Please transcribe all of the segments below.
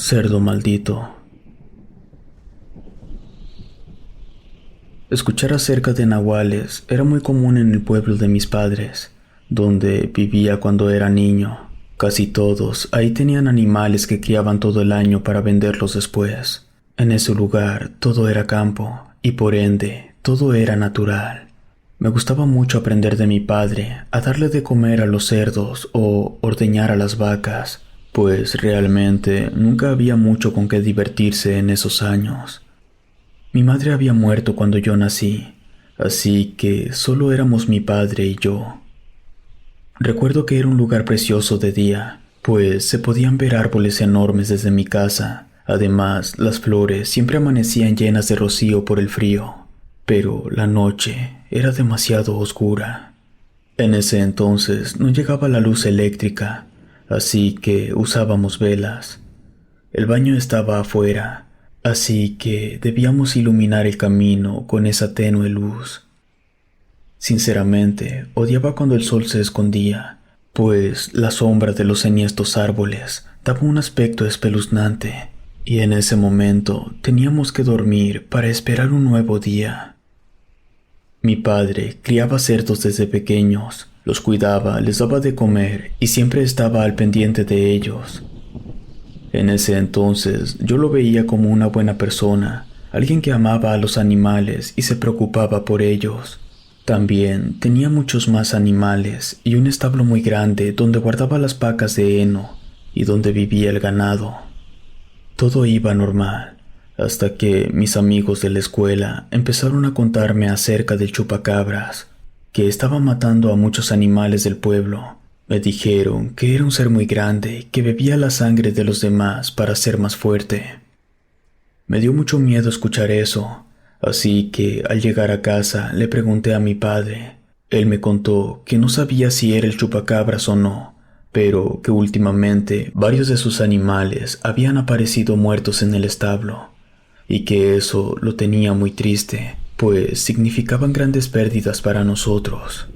Cerdo maldito. Escuchar acerca de nahuales era muy común en el pueblo de mis padres, donde vivía cuando era niño. Casi todos ahí tenían animales que criaban todo el año para venderlos después. En ese lugar todo era campo y por ende todo era natural. Me gustaba mucho aprender de mi padre a darle de comer a los cerdos o ordeñar a las vacas, pues realmente nunca había mucho con qué divertirse en esos años. Mi madre había muerto cuando yo nací, así que solo éramos mi padre y yo. Recuerdo que era un lugar precioso de día, pues se podían ver árboles enormes desde mi casa. Además, las flores siempre amanecían llenas de rocío por el frío, pero la noche era demasiado oscura. En ese entonces no llegaba la luz eléctrica, así que usábamos velas. El baño estaba afuera, así que debíamos iluminar el camino con esa tenue luz. Sinceramente, odiaba cuando el sol se escondía, pues la sombra de los enhiestos árboles daba un aspecto espeluznante, y en ese momento teníamos que dormir para esperar un nuevo día. Mi padre criaba cerdos desde pequeños, los cuidaba, les daba de comer y siempre estaba al pendiente de ellos. En ese entonces yo lo veía como una buena persona, alguien que amaba a los animales y se preocupaba por ellos. También tenía muchos más animales y un establo muy grande donde guardaba las vacas de heno y donde vivía el ganado. Todo iba normal, hasta que mis amigos de la escuela empezaron a contarme acerca del chupacabras, que estaba matando a muchos animales del pueblo. Me dijeron que era un ser muy grande que bebía la sangre de los demás para ser más fuerte. Me dio mucho miedo escuchar eso, así que al llegar a casa le pregunté a mi padre. Él me contó que no sabía si era el chupacabras o no, pero que últimamente varios de sus animales habían aparecido muertos en el establo, y que eso lo tenía muy triste, pues significaban grandes pérdidas para nosotros.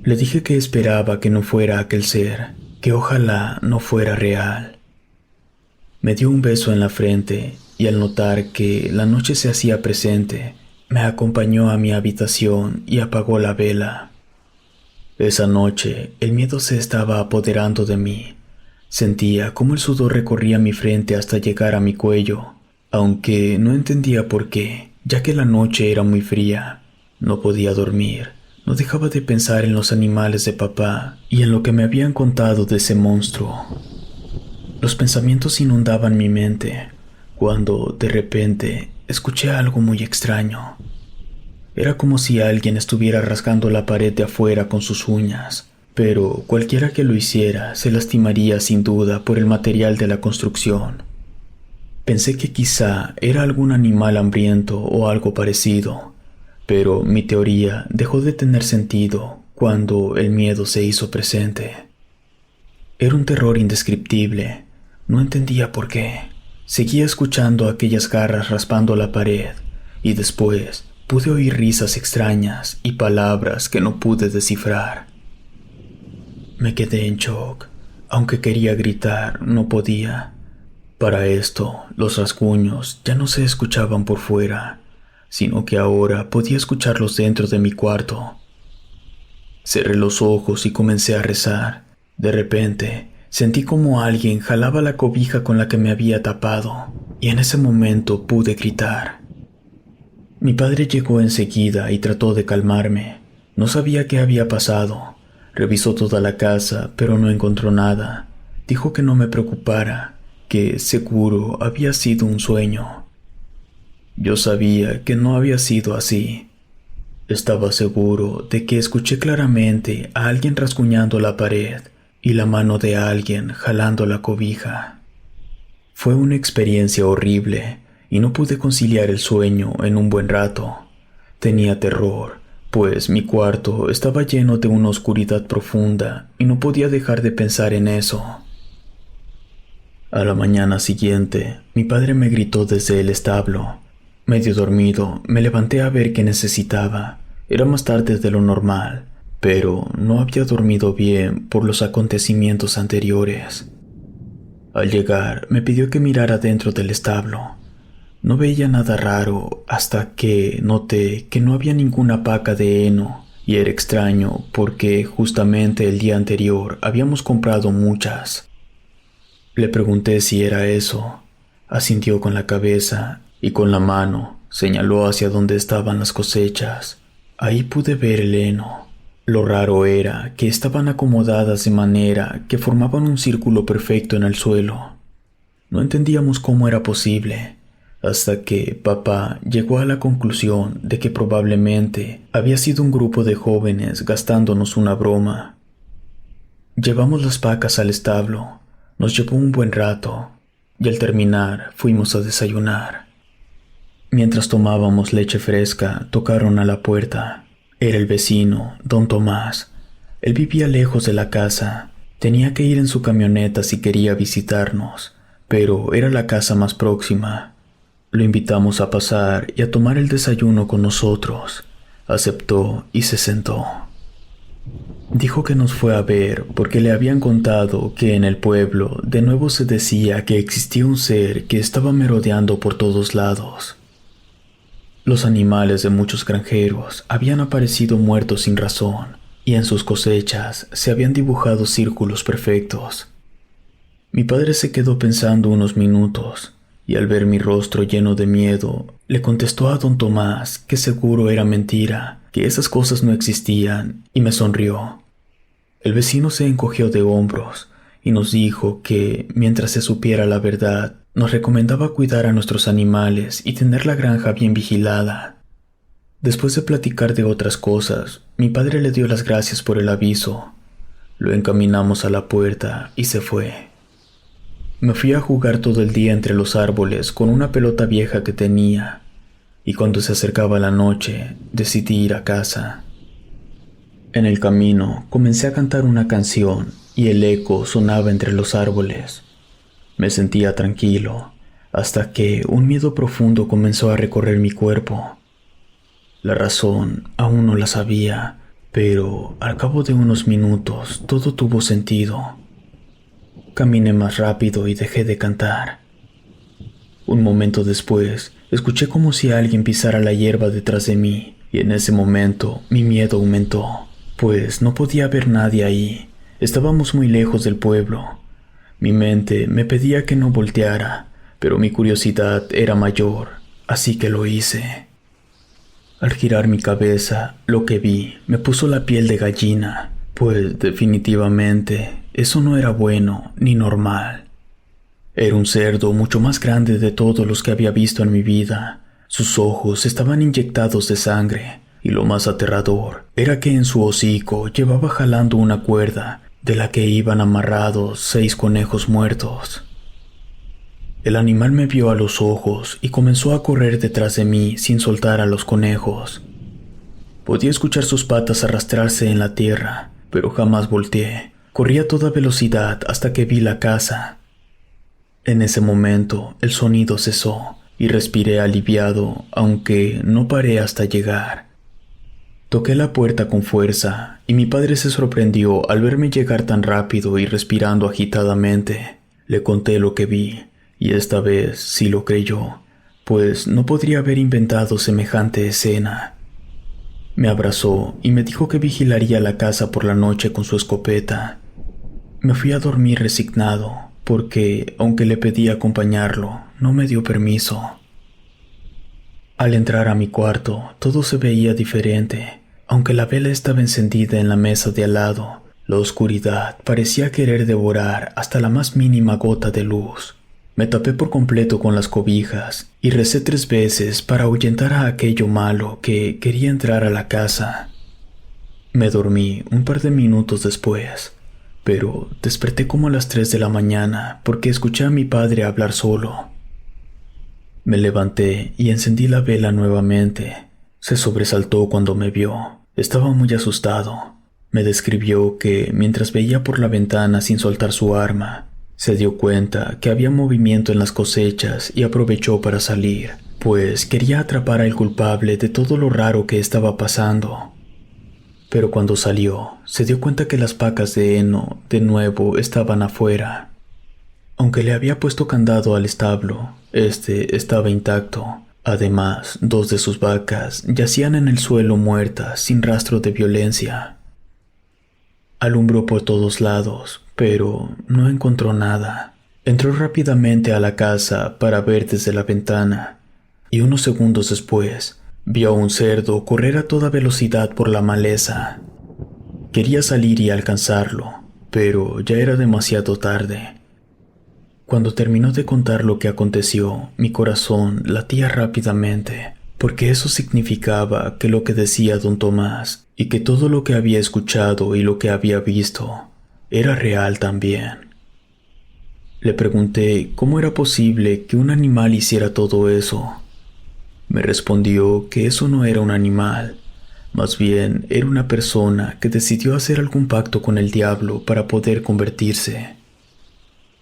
Le dije que esperaba que no fuera aquel ser, que ojalá no fuera real. Me dio un beso en la frente y al notar que la noche se hacía presente, me acompañó a mi habitación y apagó la vela. Esa noche el miedo se estaba apoderando de mí. Sentía cómo el sudor recorría mi frente hasta llegar a mi cuello, aunque no entendía por qué, ya que la noche era muy fría. No podía dormir. No dejaba de pensar en los animales de papá y en lo que me habían contado de ese monstruo. Los pensamientos inundaban mi mente, cuando de repente escuché algo muy extraño. Era como si alguien estuviera rasgando la pared de afuera con sus uñas, pero cualquiera que lo hiciera se lastimaría sin duda por el material de la construcción. Pensé que quizá era algún animal hambriento o algo parecido, pero mi teoría dejó de tener sentido cuando el miedo se hizo presente. Era un terror indescriptible. No entendía por qué. Seguía escuchando aquellas garras raspando la pared y después pude oír risas extrañas y palabras que no pude descifrar. Me quedé en shock. Aunque quería gritar, no podía. Para esto, los rasguños ya no se escuchaban por fuera, sino que ahora podía escucharlos dentro de mi cuarto. Cerré los ojos y comencé a rezar. De repente, sentí como alguien jalaba la cobija con la que me había tapado, y en ese momento pude gritar. Mi padre llegó enseguida y trató de calmarme. No sabía qué había pasado. Revisó toda la casa, pero no encontró nada. Dijo que no me preocupara, que seguro había sido un sueño. Yo sabía que no había sido así. Estaba seguro de que escuché claramente a alguien rasguñando la pared y la mano de alguien jalando la cobija. Fue una experiencia horrible y no pude conciliar el sueño en un buen rato. Tenía terror, pues mi cuarto estaba lleno de una oscuridad profunda y no podía dejar de pensar en eso. A la mañana siguiente, mi padre me gritó desde el establo. Medio dormido, me levanté a ver qué necesitaba. Era más tarde de lo normal, pero no había dormido bien por los acontecimientos anteriores. Al llegar, me pidió que mirara dentro del establo. No veía nada raro hasta que noté que no había ninguna paca de heno, y era extraño porque justamente el día anterior habíamos comprado muchas. Le pregunté si era eso. Asintió con la cabeza y con la mano señaló hacia donde estaban las cosechas. Ahí pude ver el heno. Lo raro era que estaban acomodadas de manera que formaban un círculo perfecto en el suelo. No entendíamos cómo era posible, hasta que papá llegó a la conclusión de que probablemente había sido un grupo de jóvenes gastándonos una broma. Llevamos las vacas al establo. Nos llevó un buen rato, y al terminar fuimos a desayunar. Mientras tomábamos leche fresca, tocaron a la puerta. Era el vecino, don Tomás. Él vivía lejos de la casa. Tenía que ir en su camioneta si quería visitarnos, pero era la casa más próxima. Lo invitamos a pasar y a tomar el desayuno con nosotros. Aceptó y se sentó. Dijo que nos fue a ver porque le habían contado que en el pueblo de nuevo se decía que existía un ser que estaba merodeando por todos lados. Los animales de muchos granjeros habían aparecido muertos sin razón, y en sus cosechas se habían dibujado círculos perfectos. Mi padre se quedó pensando unos minutos, y al ver mi rostro lleno de miedo, le contestó a don Tomás que seguro era mentira, que esas cosas no existían, y me sonrió. El vecino se encogió de hombros y nos dijo que, mientras se supiera la verdad, nos recomendaba cuidar a nuestros animales y tener la granja bien vigilada. Después de platicar de otras cosas, mi padre le dio las gracias por el aviso. Lo encaminamos a la puerta y se fue. Me fui a jugar todo el día entre los árboles con una pelota vieja que tenía, y cuando se acercaba la noche, decidí ir a casa. En el camino comencé a cantar una canción y el eco sonaba entre los árboles. Me sentía tranquilo, hasta que un miedo profundo comenzó a recorrer mi cuerpo. La razón aún no la sabía, pero al cabo de unos minutos todo tuvo sentido. Caminé más rápido y dejé de cantar. Un momento después, escuché como si alguien pisara la hierba detrás de mí, y en ese momento mi miedo aumentó, pues no podía haber nadie ahí. Estábamos muy lejos del pueblo. Mi mente me pedía que no volteara, pero mi curiosidad era mayor, así que lo hice. Al girar mi cabeza, lo que vi me puso la piel de gallina, pues definitivamente eso no era bueno ni normal. Era un cerdo mucho más grande de todos los que había visto en mi vida. Sus ojos estaban inyectados de sangre, y lo más aterrador era que en su hocico llevaba jalando una cuerda de la que iban amarrados 6 conejos muertos. El animal me vio a los ojos y comenzó a correr detrás de mí sin soltar a los conejos. Podía escuchar sus patas arrastrarse en la tierra, pero jamás volteé. Corrí a toda velocidad hasta que vi la casa. En ese momento el sonido cesó y respiré aliviado, aunque no paré hasta llegar. Toqué la puerta con fuerza y mi padre se sorprendió al verme llegar tan rápido y respirando agitadamente. Le conté lo que vi y esta vez sí lo creyó, pues no podría haber inventado semejante escena. Me abrazó y me dijo que vigilaría la casa por la noche con su escopeta. Me fui a dormir resignado, porque, aunque le pedí acompañarlo, no me dio permiso. Al entrar a mi cuarto, todo se veía diferente. Aunque la vela estaba encendida en la mesa de al lado, la oscuridad parecía querer devorar hasta la más mínima gota de luz. Me tapé por completo con las cobijas y recé 3 veces para ahuyentar a aquello malo que quería entrar a la casa. Me dormí un par de minutos después, pero desperté como a las 3 de la mañana porque escuché a mi padre hablar solo. Me levanté y encendí la vela nuevamente. Se sobresaltó cuando me vio. Estaba muy asustado. Me describió que, mientras veía por la ventana sin soltar su arma, se dio cuenta que había movimiento en las cosechas y aprovechó para salir, pues quería atrapar al culpable de todo lo raro que estaba pasando. Pero cuando salió, se dio cuenta que las pacas de heno de nuevo estaban afuera. Aunque le había puesto candado al establo, este estaba intacto. Además, 2 de sus vacas yacían en el suelo muertas sin rastro de violencia. Alumbró por todos lados, pero no encontró nada. Entró rápidamente a la casa para ver desde la ventana, y unos segundos después vio a un cerdo correr a toda velocidad por la maleza. Quería salir y alcanzarlo, pero ya era demasiado tarde. Cuando terminó de contar lo que aconteció, mi corazón latía rápidamente, porque eso significaba que lo que decía don Tomás y que todo lo que había escuchado y lo que había visto era real también. Le pregunté cómo era posible que un animal hiciera todo eso. Me respondió que eso no era un animal, más bien era una persona que decidió hacer algún pacto con el diablo para poder convertirse.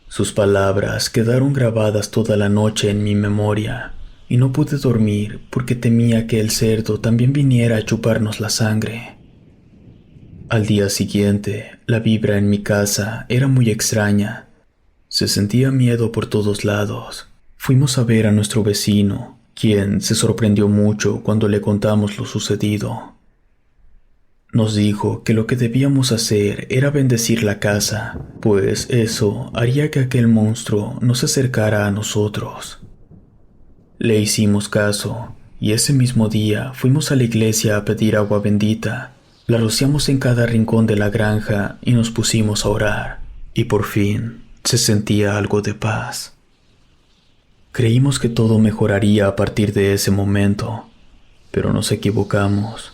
Sus palabras quedaron grabadas toda la noche en mi memoria, y no pude dormir porque temía que el cerdo también viniera a chuparnos la sangre. Al día siguiente, la vibra en mi casa era muy extraña. Se sentía miedo por todos lados. Fuimos a ver a nuestro vecino, quien se sorprendió mucho cuando le contamos lo sucedido. Nos dijo que lo que debíamos hacer era bendecir la casa, pues eso haría que aquel monstruo no se acercara a nosotros. Le hicimos caso, y ese mismo día fuimos a la iglesia a pedir agua bendita. La rociamos en cada rincón de la granja y nos pusimos a orar, y por fin se sentía algo de paz. Creímos que todo mejoraría a partir de ese momento, pero nos equivocamos.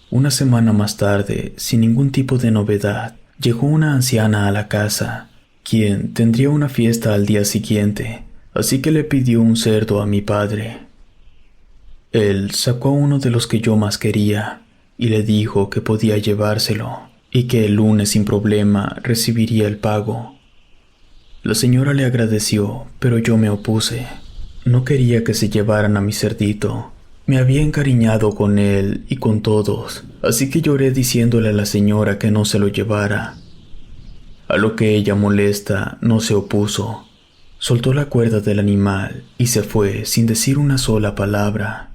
Una semana más tarde, sin ningún tipo de novedad, llegó una anciana a la casa, quien tendría una fiesta al día siguiente, así que le pidió un cerdo a mi padre. Él sacó uno de los que yo más quería y le dijo que podía llevárselo y que el lunes sin problema recibiría el pago. La señora le agradeció, pero yo me opuse. No quería que se llevaran a mi cerdito. Me había encariñado con él y con todos, así que lloré diciéndole a la señora que no se lo llevara. A lo que ella, molesta, no se opuso. Soltó la cuerda del animal y se fue sin decir una sola palabra.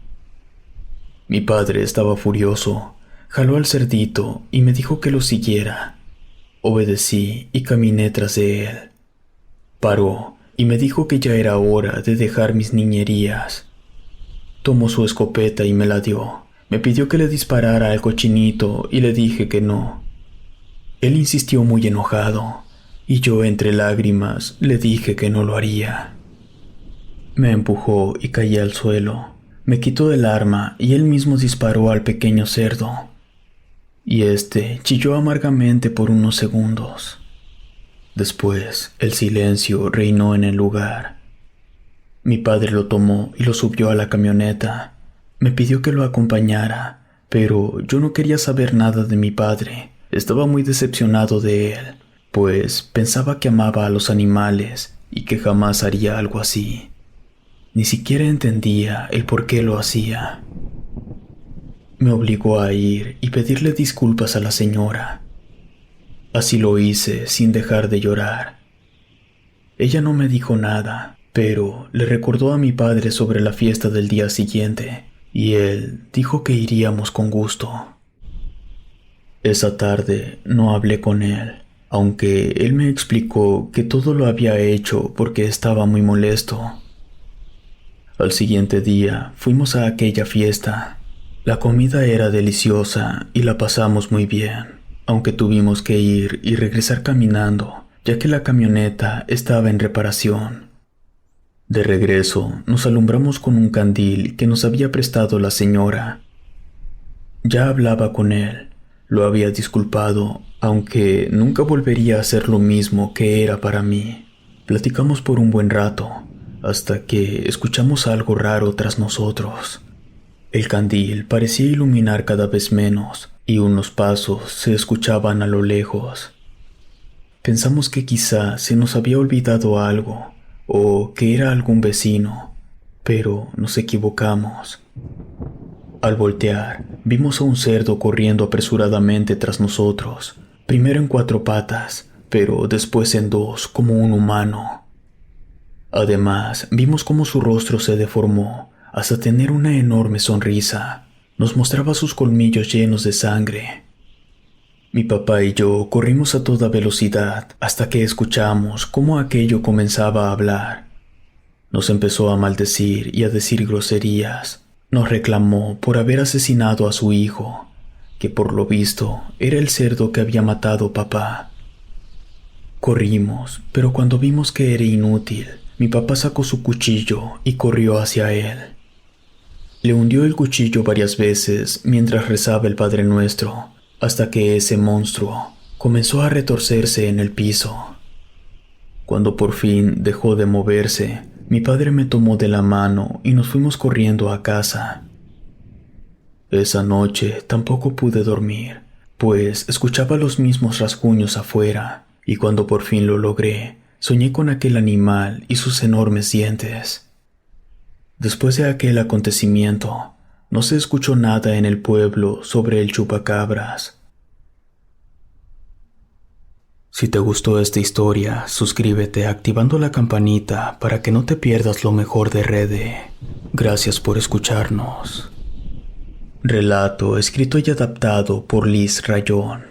Mi padre estaba furioso. Jaló al cerdito y me dijo que lo siguiera. Obedecí y caminé tras de él. Paró y me dijo que ya era hora de dejar mis niñerías. Tomó su escopeta y me la dio. Me pidió que le disparara al cochinito y le dije que no. Él insistió muy enojado, y yo entre lágrimas le dije que no lo haría. Me empujó y caí al suelo. Me quitó el arma y él mismo disparó al pequeño cerdo. Y este chilló amargamente por unos segundos. Después, el silencio reinó en el lugar. Mi padre lo tomó y lo subió a la camioneta. Me pidió que lo acompañara, pero yo no quería saber nada de mi padre. Estaba muy decepcionado de él, pues pensaba que amaba a los animales y que jamás haría algo así. Ni siquiera entendía el por qué lo hacía. Me obligó a ir y pedirle disculpas a la señora. Así lo hice sin dejar de llorar. Ella no me dijo nada, pero le recordó a mi padre sobre la fiesta del día siguiente, y él dijo que iríamos con gusto. Esa tarde no hablé con él, aunque él me explicó que todo lo había hecho porque estaba muy molesto. Al siguiente día fuimos a aquella fiesta. La comida era deliciosa y la pasamos muy bien, aunque tuvimos que ir y regresar caminando, ya que la camioneta estaba en reparación. De regreso, nos alumbramos con un candil que nos había prestado la señora. Ya hablaba con él, lo había disculpado, aunque nunca volvería a ser lo mismo que era para mí. Platicamos por un buen rato, hasta que escuchamos algo raro tras nosotros. El candil parecía iluminar cada vez menos, y unos pasos se escuchaban a lo lejos. Pensamos que quizá se nos había olvidado algo, o que era algún vecino, pero nos equivocamos. Al voltear, vimos a un cerdo corriendo apresuradamente tras nosotros, primero en 4 patas, pero después en dos como un humano. Además, vimos cómo su rostro se deformó hasta tener una enorme sonrisa. Nos mostraba sus colmillos llenos de sangre. Mi papá y yo corrimos a toda velocidad hasta que escuchamos cómo aquello comenzaba a hablar. Nos empezó a maldecir y a decir groserías. Nos reclamó por haber asesinado a su hijo, que por lo visto era el cerdo que había matado a papá. Corrimos, pero cuando vimos que era inútil, mi papá sacó su cuchillo y corrió hacia él. Le hundió el cuchillo varias veces mientras rezaba el Padre Nuestro, hasta que ese monstruo comenzó a retorcerse en el piso. Cuando por fin dejó de moverse, mi padre me tomó de la mano y nos fuimos corriendo a casa. Esa noche tampoco pude dormir, pues escuchaba los mismos rasguños afuera, y cuando por fin lo logré, soñé con aquel animal y sus enormes dientes. Después de aquel acontecimiento, no se escuchó nada en el pueblo sobre el chupacabras. Si te gustó esta historia, suscríbete activando la campanita para que no te pierdas lo mejor de Rede. Gracias por escucharnos. Relato escrito y adaptado por Liz Rayón.